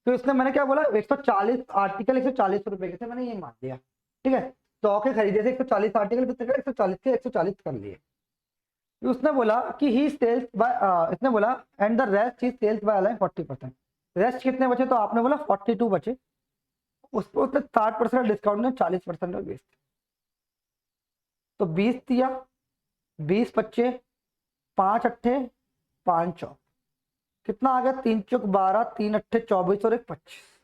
तो इसने, मैंने क्या बोला, 140 आर्टिकल 140 रुपए के थे, मैंने ये मान लिया, ठीक है। 100 के खरीदे थे, 140 आर्टिकल कितने का, 140 के 140 कर लिए। उसने बोला कि ही सेल्स बाय, इसने बोला and the rest he sells by अलाइन 40%। रेस्ट कितने बचे, तो आपने बोला 42 बचे, उस पर उसने 60% डिस्काउंट में 40% में बेच, तो 20 दिया, 20 बच्चे, 5 अट्ठे 5 चौक, कितना आ गया, 3 चौक 12, 3 अट्ठे 24 और 1 25।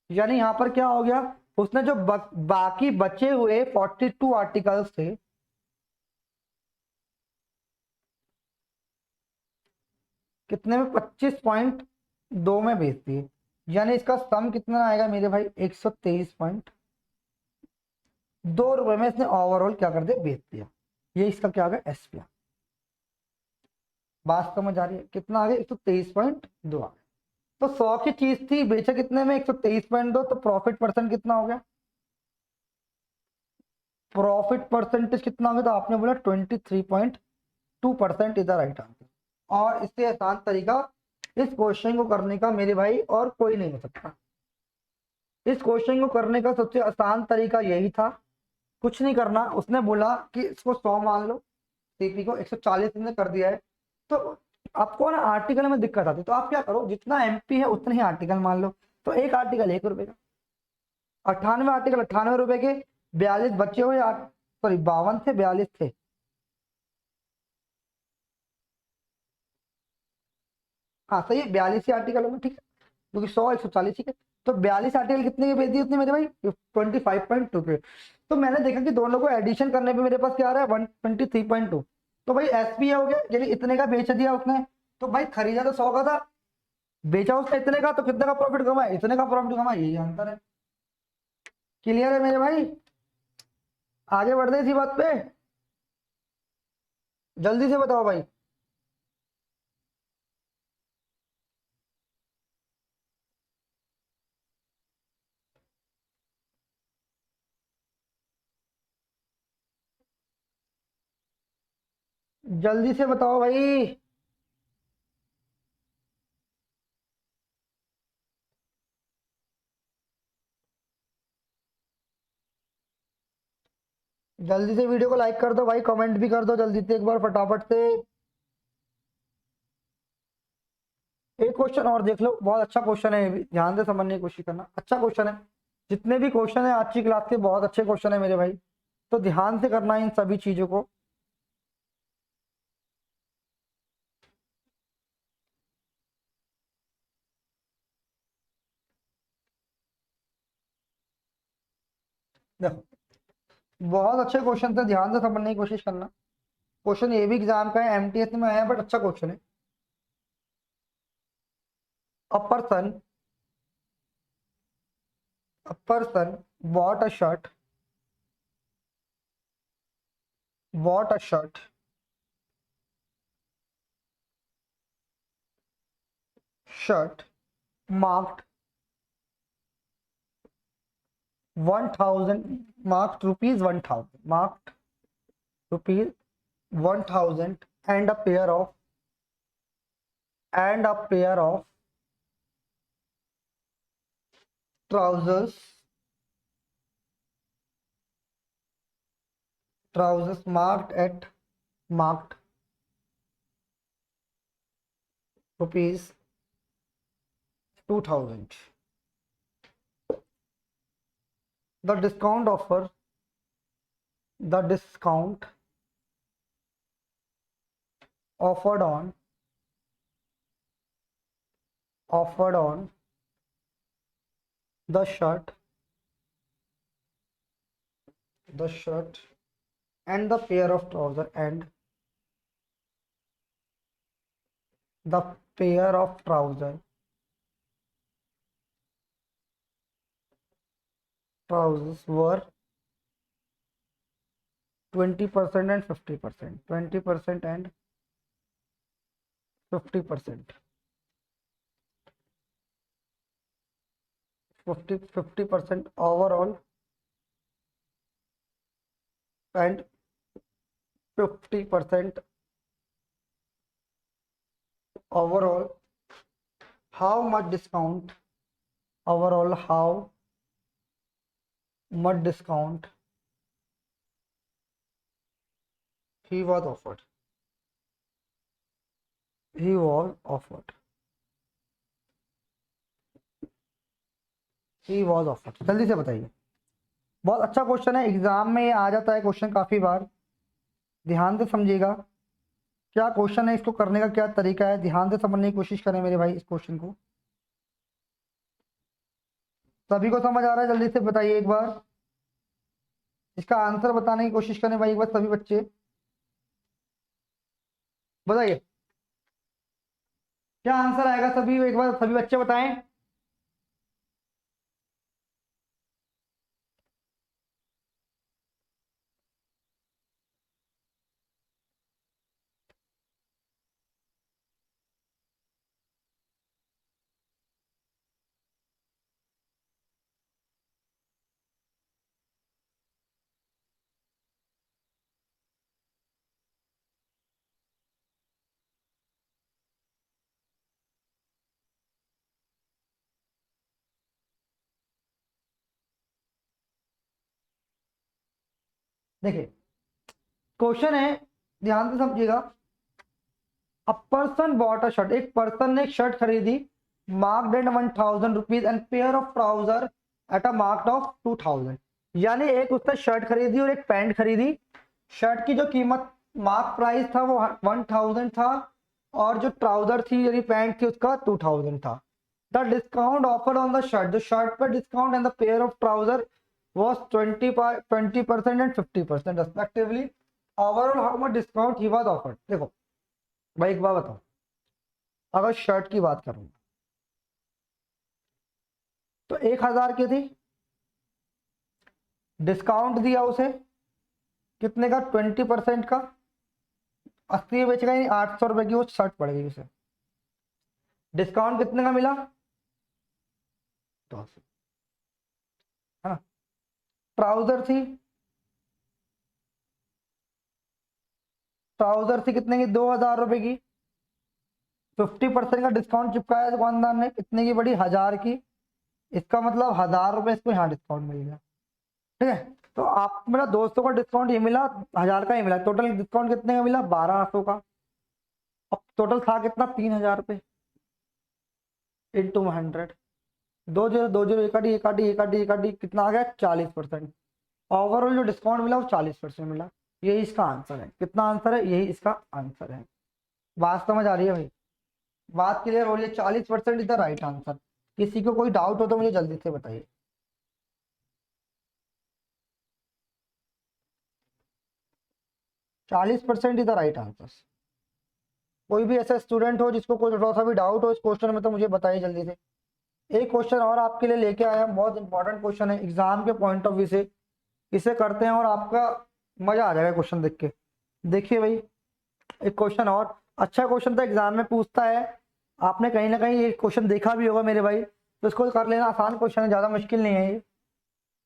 यानी यहां पर क्या हो गया, उसने जो बाकी बचे हुए 42 आर्टिकल्स थे, कितने में, 25.2 में बेच दिए। यानी इसका सम कितना आएगा मेरे भाई, 123.2 रुपए में इसने ओवरऑल क्या कर दिया, बेच दिया। ये इसका क्या आ गया, एसपीआर। बात समझ आ रही है, कितना आ गया, 123.2 आ गया। तो 100 की चीज थी, बेचा कितने में, 123.2, तो प्रॉफिट परसेंट कितना हो गया, प्रॉफिट परसेंटेज कितना हो गया, तो आपने बोला 23.2% इज द राइट आंसर। और इससे आसान तरीका इस क्वेश्चन को करने का मेरे भाई और कोई नहीं हो सकता। इस क्वेश्चन को करने का सबसे आसान तरीका यही था, कुछ नहीं करना। उसने बोला कि इसको 100 मान लो, सीपी को 140 ने कर दिया है, तो आपको ना आर्टिकल में दिक्कत आती है, तो आप क्या करो, जितना एमपी है उतने ही आर्टिकल मान लो। तो एक आर्टिकल 1 रुपए का, 98 आर्टिकल 98 रुपए के, 42 बचे हुए, सॉरी 52 थे, 42 थे, हाँ सही है, 42 ही आर्टिकल में, ठीक है। क्योंकि 100 140, ठीक है। तो 42 आर्टिकल कितने के भेज दिए उसने मेरे भाई? 25.2 पे। तो मैंने देखा कि दोनों को एडिशन करने पे मेरे पास क्या आ रहा है? 123.2। तो भाई एसपी हो गया, यानी इतने का बेच दिया उसने। तो भाई खरीदा तो 100 का था, बेचा उसने इतने का, तो कितने का प्रॉफिट कमाया? इतने का प्रॉफिट कमाया, यही आंसर है। क्लियर है मेरे भाई? आगे बढ़ दे इसी बात पे, जल्दी से बताओ भाई। जल्दी से बताओ भाई। जल्दी से वीडियो को लाइक कर दो भाई, कमेंट भी कर दो जल्दी से एक बार फटाफट से। एक क्वेश्चन और देख लो, बहुत अच्छा क्वेश्चन है ये भी, ध्यान से समझने की कोशिश करना, अच्छा क्वेश्चन है। जितने भी क्वेश्चन है आज की क्लास के बहुत अच्छे क्वेश्चन है मेरे भाई, तो ध्यान से करना है इन सभी चीजों को। देखो, बहुत अच्छे क्वेश्चन है, ध्यान से समझने की कोशिश करना। क्वेश्चन ये भी एग्जाम का है, एमटीएस में आया, बट अच्छा क्वेश्चन है। A person a person bought a shirt bought a shirt marked 1000, marked rupees 1000, marked rupees 1000, and a pair of trousers marked rupees 2000. The discount offer the discount offered on the shirt and the pair of trousers, and the pair of trousers were 20% and 50%, 20% and 50%, 50% overall, and 50% overall. How much discount? Overall, how much discount he was offered? He was offered. He was offered. जल्दी से बताइए। बहुत अच्छा question है, exam में ये आ जाता है क्वेश्चन काफी बार, ध्यान से समझिएगा। क्या क्वेश्चन है, इसको करने का क्या तरीका है, ध्यान से समझने की कोशिश करें मेरे भाई इस क्वेश्चन को। सभी को समझ आ रहा है? जल्दी से बताइए एक बार, इसका आंसर बताने की कोशिश करें भाई एक बार सभी बच्चे, बताइए क्या आंसर आएगा। सभी एक बार सभी बच्चे बताएं। देखिए क्वेश्चन है, ध्यान से समझिएगा। A person bought a shirt, एक पर्सन ने एक शर्ट खरीदी, marked at 1000 rupees, and pair of trouser at a marked of 2000। यानी एक उसने शर्ट खरीदी और एक पैंट खरीदी। शर्ट की जो कीमत, मार्क प्राइस था वो 1000 था, और जो ट्राउजर थी यानी पैंट थी उसका 2000 था। The discount offered on the shirt, जो शर्ट पर discount and the pair of trouser was 20% and 50% respectively. Overall how much discount he was offered? देखो भाई एक बात बताओ, अगर शर्ट की बात करूं तो 1000 की थी, डिस्काउंट दिया उसे कितने का, 20% का, 80 बेचेगा, यानी 800 रुपए की वो शर्ट पड़ गई उसे। डिस्काउंट कितने का मिला, 200, है ना। ट्राउजर थी, ट्राउजर थी कितने की, 2000 रुपए की। 50% का डिस्काउंट चिपकाया दुकानदार ने, कितने की पड़ी, 1000 की। इसका मतलब 1000 रुपए इसको यहाँ डिस्काउंट मिल गया, ठीक है। तो आप मेरा 200 का डिस्काउंट ये मिला, 1000 का ही मिला, टोटल डिस्काउंट कितने का मिला, 1200 का। अब टोटल था कितना, 3000 रुपये इंटू 100, 2 0 एक आटी एक आटी एक आटी एक आटी, कितना आ गया, 40%। ओवरऑल जो डिस्काउंट मिला वो 40% मिला। यही इसका आंसर है। कितना आंसर है, यही इसका आंसर है। बात समझ आ रही है भाई, बात क्लियर हो रही है। 40% इज द राइट आंसर। किसी को कोई डाउट हो तो मुझे जल्दी से बताइए। 40% इज द राइट आंसर। कोई भी ऐसा स्टूडेंट हो जिसको कोई थोड़ा सा भी डाउट हो इस क्वेश्चन में तो मुझे बताइए जल्दी से। एक क्वेश्चन और आपके लिए लेके आया, बहुत इंपॉर्टेंट क्वेश्चन है एग्जाम के पॉइंट ऑफ व्यू से। इसे करते हैं और आपका मजा आ जाएगा क्वेश्चन देख के। देखिए भाई, एक क्वेश्चन और अच्छा क्वेश्चन था, एग्जाम में पूछता है, आपने कहीं ना कहीं ये क्वेश्चन देखा भी होगा मेरे भाई, तो इसको कर लेना। आसान क्वेश्चन है, ज़्यादा मुश्किल नहीं है ये।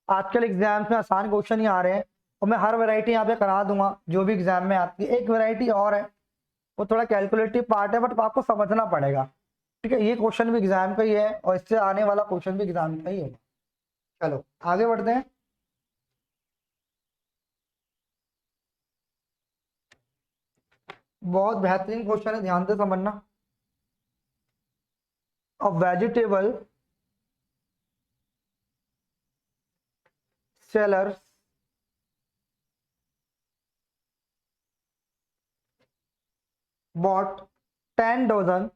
आजकल एग्जाम्स में आसान क्वेश्चन ही आ रहे हैं और मैं हर वैरायटी यहाँ पे करा दूंगा जो भी एग्जाम में आती है। एक वैरायटी और है, वो थोड़ा कैलकुलेटिव पार्ट है, बट आपको समझना पड़ेगा, ठीक है। ये क्वेश्चन भी एग्जाम का ही है और इससे आने वाला क्वेश्चन भी एग्जाम का ही है। चलो आगे बढ़ते हैं। बहुत बेहतरीन क्वेश्चन है, ध्यान से समझना। अ vegetable seller bought 10 dozen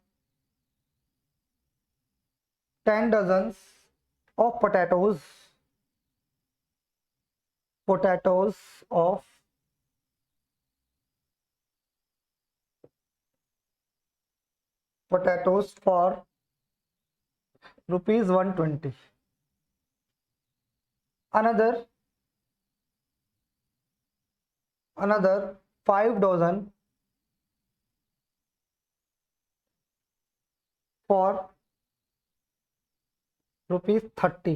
10 dozens of potatoes of potatoes for rupees 120. Another 5 dozen for rupees 30.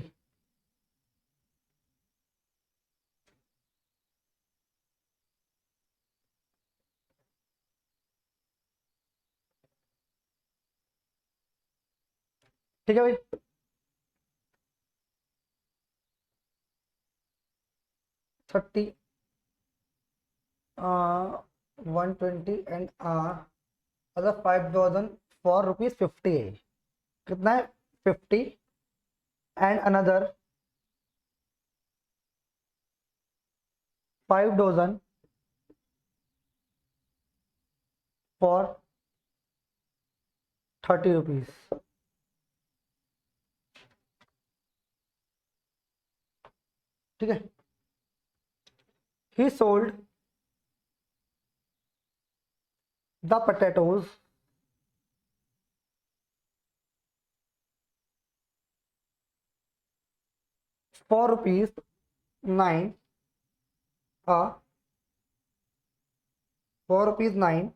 ठीक है भाई, 30 120 and other 5 dozen for rupees 50 है। कितना है, 50 and another 5 dozen for 30 rupees। ठीक है, he sold the potatoes for rupees 9 for rupees 9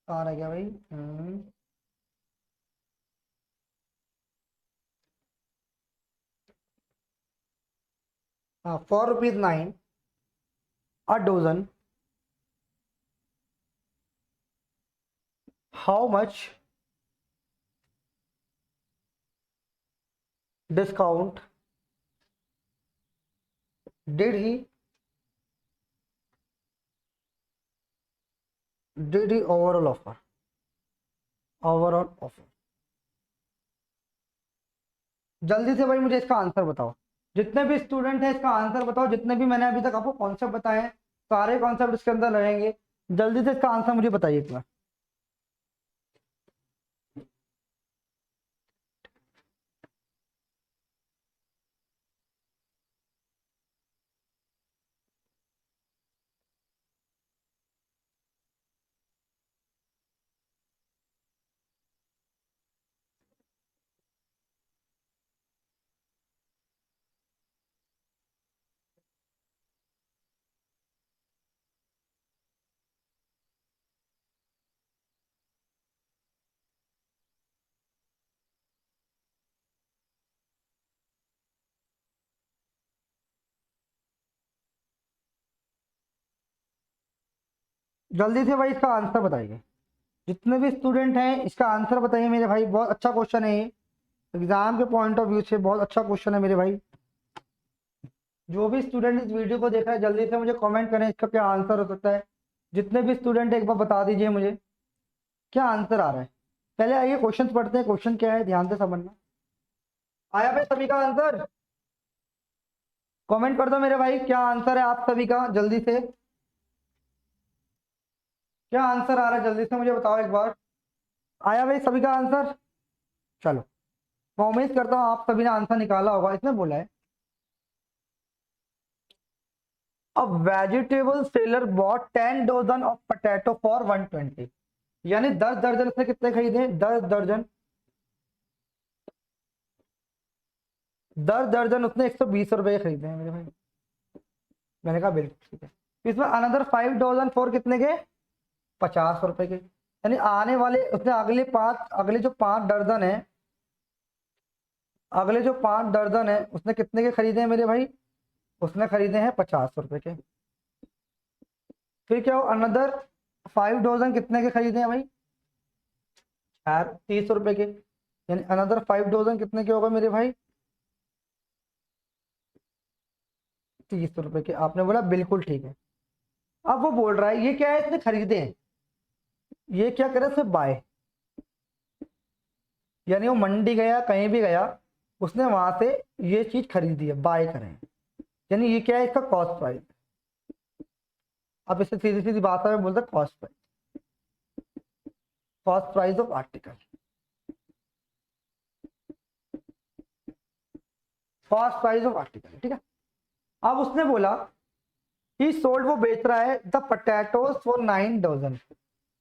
आ रहा क्या भाई, for rupees 9 a dozen। how much discount did he overall offer, जल्दी से भाई मुझे इसका आंसर बताओ। जितने भी स्टूडेंट हैं इसका आंसर बताओ। जितने भी मैंने अभी तक आपको कॉन्सेप्ट बताए हैं, सारे कॉन्सेप्ट इसके अंदर रहेंगे। जल्दी से इसका आंसर मुझे बताइए एक बार। जल्दी से भाई इसका आंसर बताइए, जितने भी स्टूडेंट हैं इसका आंसर बताइए मेरे भाई। बहुत अच्छा क्वेश्चन है ये, एग्जाम के पॉइंट ऑफ व्यू से बहुत अच्छा क्वेश्चन है मेरे भाई। जो भी स्टूडेंट इस वीडियो को देख रहा है जल्दी से मुझे कमेंट करें इसका क्या आंसर हो सकता है। जितने भी स्टूडेंट एक बार बता दीजिए मुझे क्या आंसर आ रहा है। पहले आइए क्वेश्चन पढ़ते हैं, क्वेश्चन क्या है ध्यान से समझना। आया भाई सभी का आंसर? कमेंट कर दो मेरे भाई, क्या आंसर है आप सभी का, जल्दी से क्या आंसर आ रहा है जल्दी से मुझे बताओ एक बार। आया भाई सभी का आंसर? चलो, मैं उम्मीद करता हूँ आप सभी ने आंसर निकाला होगा। इसमें बोला है a vegetable seller bought 10 dozen of potato for 120, यानी 10 दर्जन से कितने खरीदे? 10 दर्जन, 10 दर्जन उसने 120 रुपए के खरीदे हैं मेरे भाई। मैंने कहा बिल्कुल ठीक है। इसमें अनदर 5 डजन फॉर कितने के? 50 रुपए के। यानी आने वाले उसने अगले जो 5 दर्जन है, अगले जो 5 दर्जन है उसने कितने के खरीदे हैं मेरे भाई? उसने खरीदे हैं 50 रुपए के। फिर क्या हो, अनदर 5 डजन कितने के खरीदे हैं भाई? यार 30 रुपए के। यानी अनदर 5 डजन कितने के होगा मेरे भाई? 30 रुपए के। आपने बोला बिल्कुल ठीक है। अब वो बोल रहा है ये क्या है, इसने खरीदे हैं, ये क्या करे सिर्फ बाय, यानी वो मंडी गया कहीं भी गया उसने वहां से ये चीज खरीदी है, बाय करें। यानी ये क्या है, इसका कॉस्ट प्राइस। अब इसे सीधी सीधी भाषा में बोलते cost price, cost price of article, cost price of article, ठीक है। अब उसने बोला ही सोल्ड, वो बेच रहा है द पोटैटोज फॉर 9 डजन,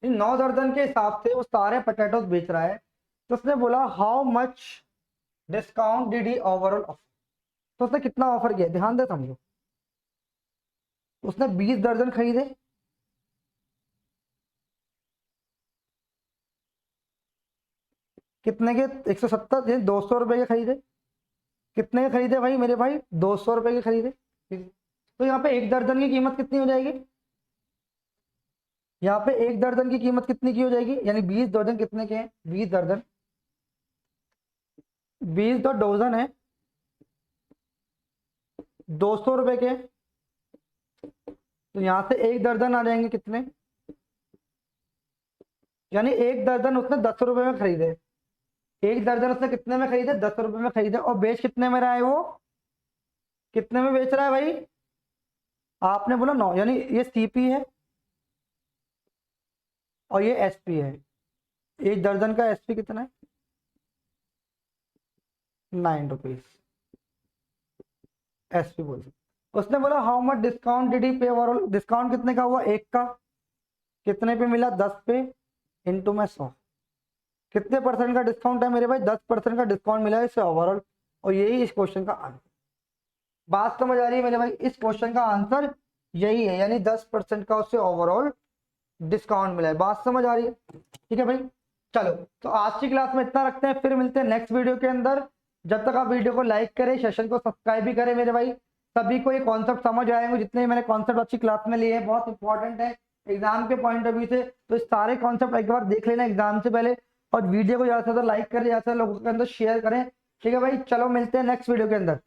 9 दर्जन के हिसाब से वो सारे पोटैटोज बेच रहा है। तो उसने बोला how much discount did he overall offer, तो उसने कितना ऑफर किया, ध्यान दे समझो। उसने 20 दर्जन खरीदे, कितने के? 170, 200 रुपए के खरीदे। कितने के खरीदे भाई मेरे भाई? 200 रुपए के खरीदे। तो यहाँ पे एक दर्जन की कीमत कितनी हो जाएगी? यहाँ पे एक दर्जन की कीमत कितनी की हो जाएगी? यानी 20 दर्जन कितने के हैं? 20 दर्जन, 20 डजन है, 200 रुपए के। तो यहाँ से एक दर्जन आ जाएंगे कितने? यानी एक दर्जन उसने 10 रुपए में खरीदे। एक दर्जन उसने कितने में खरीदे? 10 रुपए में खरीदे। और बेच कितने में रहा है वो? कितने में बेच रहा है भाई? आपने बोला 9, यानी ये सीपी है और ये एसपी है। एक दर्जन का एसपी कितना है? 9 रुपीज एसपी बोल सकते। उसने बोला how much discount did he पे ओवरऑल, डिस्काउंट कितने का हुआ? एक का। कितने पे मिला? 10 पे, इंटू में 100। कितने परसेंट का डिस्काउंट है मेरे भाई? 10% का डिस्काउंट मिला है इससे ओवरऑल। और यही इस क्वेश्चन का आंसर। बात समझ आ रही है मेरे भाई? इस क्वेश्चन का आंसर यही है, यानी 10% का उससे ओवरऑल डिस्काउंट मिला है। बात समझ आ रही है? ठीक है भाई, चलो तो आज की क्लास में इतना रखते हैं, फिर मिलते हैं नेक्स्ट वीडियो के अंदर। जब तक आप वीडियो को लाइक करें, सेशन को सब्सक्राइब भी करें मेरे भाई। सभी को ये कॉन्सेप्ट समझ आएंगे, जितने मैंने कॉन्सेप्ट अच्छी क्लास में लिए हैं, बहुत इंपॉर्टेंट है एग्जाम के पॉइंट ऑफ व्यू से। तो इस सारे कॉन्सेप्ट एक बार देख लेना एग्जाम से पहले, और वीडियो को ज्यादा से ज्यादा लाइक करें, ज्यादा से लोगों के अंदर शेयर करें। ठीक है भाई, चलो मिलते हैं नेक्स्ट वीडियो के अंदर।